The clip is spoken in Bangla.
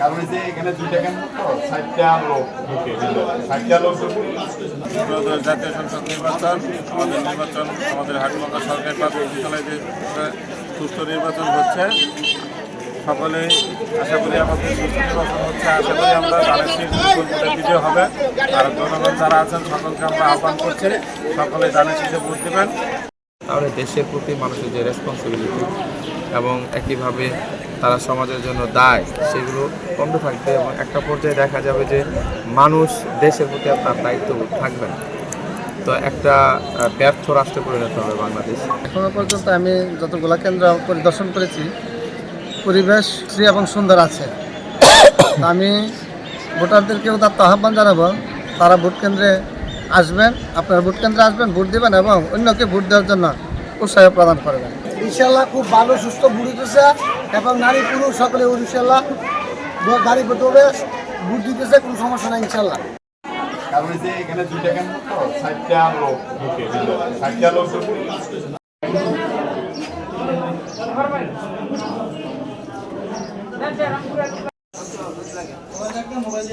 কারণ যে এখানে দুইটা কেন সাতটা লোক ঢুকে সাতটা লোক জাতীয় সংসদ নির্বাচন আমাদের হাটমাকা সরকারি প্রাথমিক বিদ্যালয়ে যে সুস্থ নির্বাচন হচ্ছে সকলেই আশা করি আমাদের সুস্থ নির্বাচন হচ্ছে আশা করি আমরা ধানের বিজয় হবে আর জনগণ যারা আছেন সকলকে আমরা আহ্বান করছি সকলে ধানের শীষে ভোট দেবেন। তাহলে দেশের প্রতি মানুষের যে রেসপন্সিবিলিটি এবং একইভাবে তারা সমাজের জন্য দায় সেগুলো বন্ধ থাকবে এবং একটা পর্যায়ে দেখা যাবে যে মানুষ দেশের প্রতি তার দায়িত্ববোধ থাকবে না। তো একটা ব্যর্থ রাষ্ট্রে পরিণত হবে বাংলাদেশ। এখনো পর্যন্ত আমি যতগুলো কেন্দ্র পরিদর্শন করেছি পরিবেশ শ্রী এবং সুন্দর আছে। আমি ভোটারদেরকেও তার আহ্বান জানাবো তারা ভোট কেন্দ্রে আসবেন, আপনার ভোট কেন্দ্রে আসবেন, ভোট দেবেন এবং অন্যকে ভোট দেওয়ার জন্য উৎসাহ প্রদান করবেন। ইনশাল্লাহ খুব ভালো সুস্থ ভোট দিতেছে এবং নারী পুরুষ সকলে ইনশাল্লাহ গাড়ি করতে ভোট দিতেছে, কোনো সমস্যা নাই ইনশাল্লাহ। কারণ যে এখানে দুইটা কেন সাতটা লোক ঢুকে সাতটা লোক মোবাইল